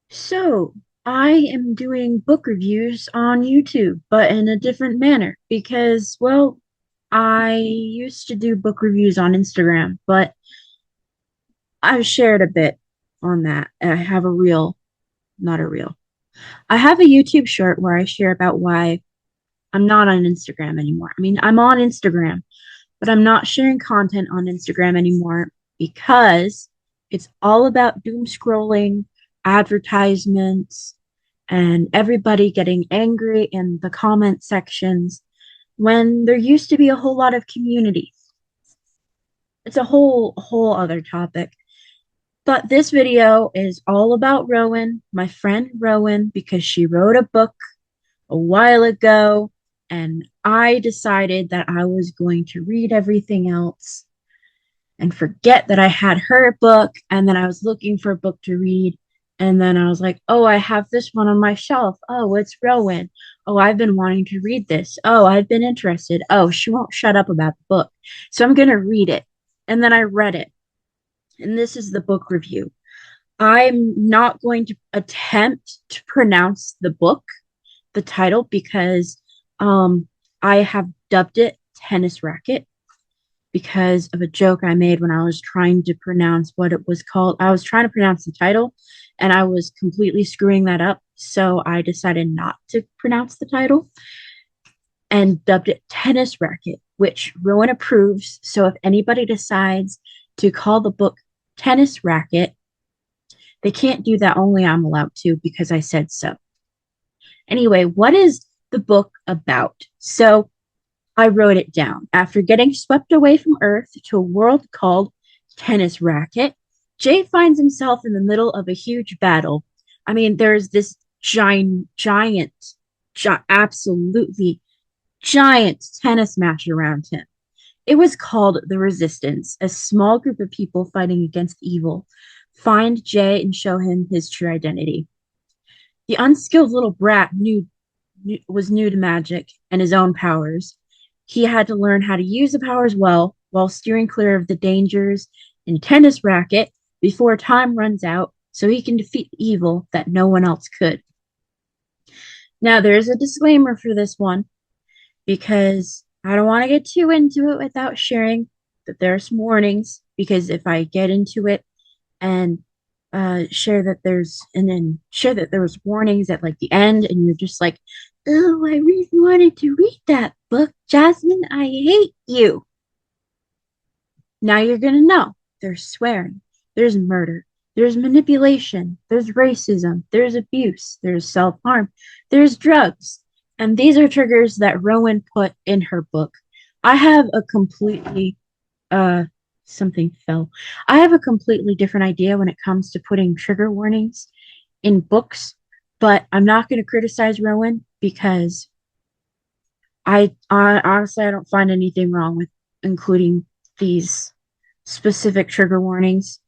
So, I am doing book reviews on YouTube, but in a different manner because, well, I used to do book reviews on Instagram, but I've shared a bit on that. I have a reel, not a reel. I have a YouTube short where I share about why I'm not on Instagram anymore. I mean, I'm on Instagram, but I'm not sharing content on Instagram anymore because it's all about doom scrolling, advertisements, and everybody getting angry in the comment sections when there used to be a whole lot of community. It's a whole other topic. But this video is all about Rowan, my friend Rowan, because she wrote a book a while ago, and I decided that I was going to read everything else and forget that I had her book. And then I was looking for a book to read. And then I was like, oh, I have this one on my shelf. Oh, it's Rowan. Oh, I've been wanting to read this. Oh, I've been interested. Oh, she won't shut up about the book. So I'm going to read it. And then I read it. And this is the book review. I'm not going to attempt to pronounce the book, the title, because um, I have dubbed it Tennis Racket because of a joke I made when I was trying to pronounce what it was called. I was trying to pronounce the title and I was completely screwing that up. So I decided not to pronounce the title and dubbed it Tennis Racket, which Rowan approves. So if anybody decides to call the book Tennis Racket, they can't do that. Only I'm allowed to because I said so. Anyway, what is the book about? So I wrote it down. After getting swept away from Earth to a world called Tennis Racket, Jay finds himself in the middle of a huge battle. I mean, there's this absolutely giant tennis match around him. It was called The Resistance, a small group of people fighting against evil. Find Jay and show him his true identity. The unskilled little brat was new to magic and his own powers. He had to learn how to use the powers well while steering clear of the dangers in Tennis Racket before time runs out so he can defeat the evil that no one else could. Now, there's a disclaimer for this one because I don't want to get too into it without sharing that there are some warnings because if I get into it and share that there's and then share that there was warnings at like the end and you're just like, oh, I really wanted to read that book, Jasmine, I hate you. Now you're gonna know there's swearing, there's murder, there's manipulation, there's racism, there's abuse, there's self-harm, there's drugs, and these are triggers that Rowan put in her book. I have a completely uh something fell. I have a completely different idea when it comes to putting trigger warnings in books, but I'm not going to criticize Rowan because I honestly I don't find anything wrong with including these specific trigger warnings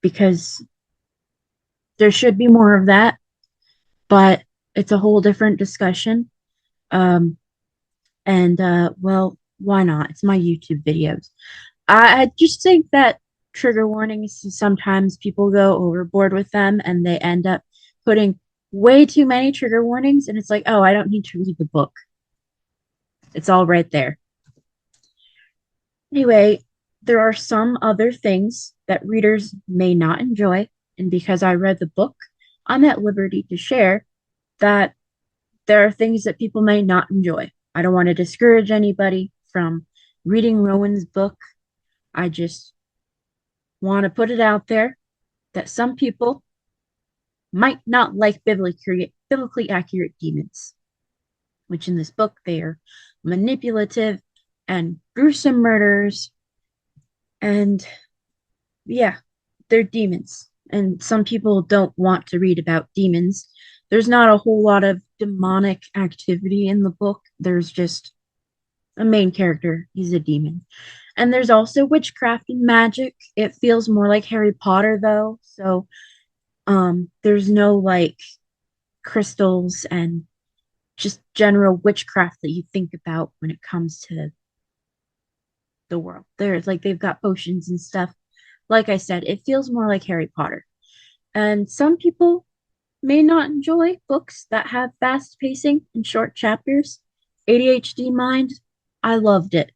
because there should be more of that, but it's a whole different discussion. Um and well, why not? It's my YouTube videos. I just think that trigger warnings, sometimes people go overboard with them and they end up putting way too many trigger warnings. And it's like, oh, I don't need to read the book. It's all right there. Anyway, there are some other things that readers may not enjoy. And because I read the book, I'm at liberty to share that there are things that people may not enjoy. I don't want to discourage anybody from reading Rowan's book. I just want to put it out there that some people might not like biblically accurate demons, which in this book they are manipulative and gruesome murders. And yeah, they're demons. And some people don't want to read about demons. There's not a whole lot of demonic activity in the book. There's just a main character. He's a demon. And there's also witchcraft and magic. It feels more like Harry Potter though. So there's no like crystals and just general witchcraft that you think about when it comes to the world. There's like they've got potions and stuff. Like I said, it feels more like Harry Potter. And some people may not enjoy books that have fast pacing and short chapters. ADHD mind, I loved it.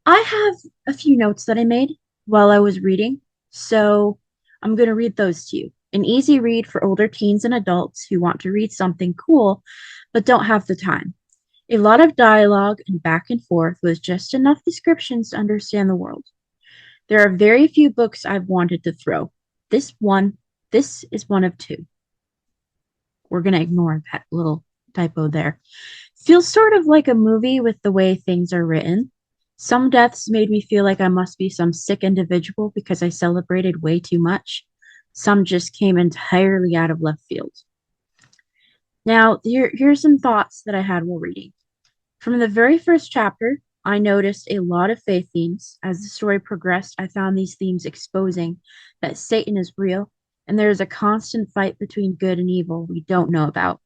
I have a few notes that I made while I was reading, so I'm going to read those to you. An easy read for older teens and adults who want to read something cool but don't have the time. A lot of dialogue and back and forth with just enough descriptions to understand the world. There are very few books I've wanted to throw. This one, this is one of two. We're going to ignore that little typo there. Feels sort of like a movie with the way things are written. Some deaths made me feel like I must be some sick individual because I celebrated way too much. Some just came entirely out of left field. Now, here's some thoughts that I had while reading. From the very first chapter, I noticed a lot of faith themes. As the story progressed, I found these themes exposing that Satan is real and there is a constant fight between good and evil we don't know about.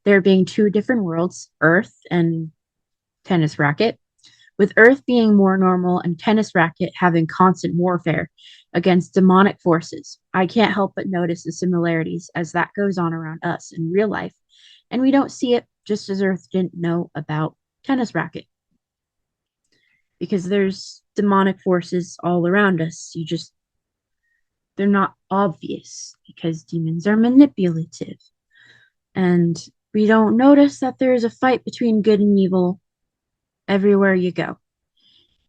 There being two different worlds, Earth and tennis racket, with Earth being more normal and tennis racket having constant warfare against demonic forces. I can't help but notice the similarities as that goes on around us in real life, and we don't see it just as Earth didn't know about tennis racket because there's demonic forces all around us. They're not obvious because demons are manipulative. And we don't notice that there is a fight between good and evil everywhere you go,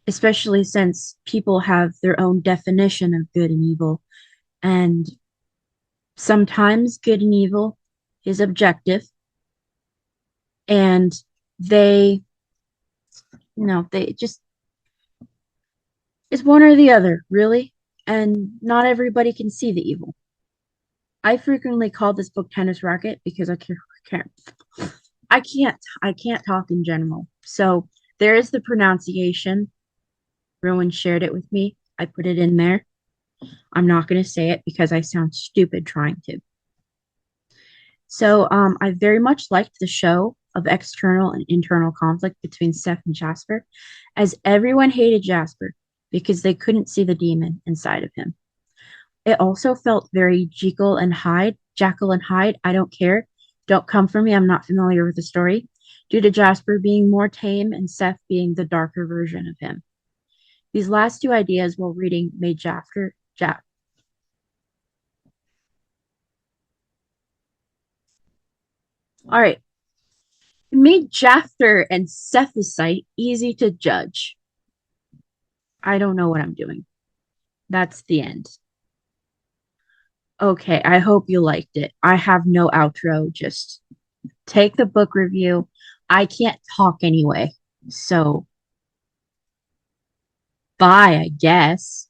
especially since people have their own definition of good and evil. And sometimes good and evil is objective, and they, they just, it's one or the other, really. And not everybody can see the evil. I frequently call this book Tennis Racket because can't, I can't talk in general. So there is the pronunciation. Rowan shared it with me. I put it in there. I'm not going to say it because I sound stupid trying to. So I very much liked the show of external and internal conflict between Seth and Jasper, as everyone hated Jasper because they couldn't see the demon inside of him. It also felt very Jekyll and Hyde. I don't care. Don't come for me. I'm not familiar with the story. Due to Jasper being more tame and Seth being the darker version of him. These last two ideas while reading made all right. It made Jafter and Cephasite easy to judge. I don't know what I'm doing. That's the end. Okay, I hope you liked it. I have no outro. Just take the book review. I can't talk anyway. So, bye, I guess.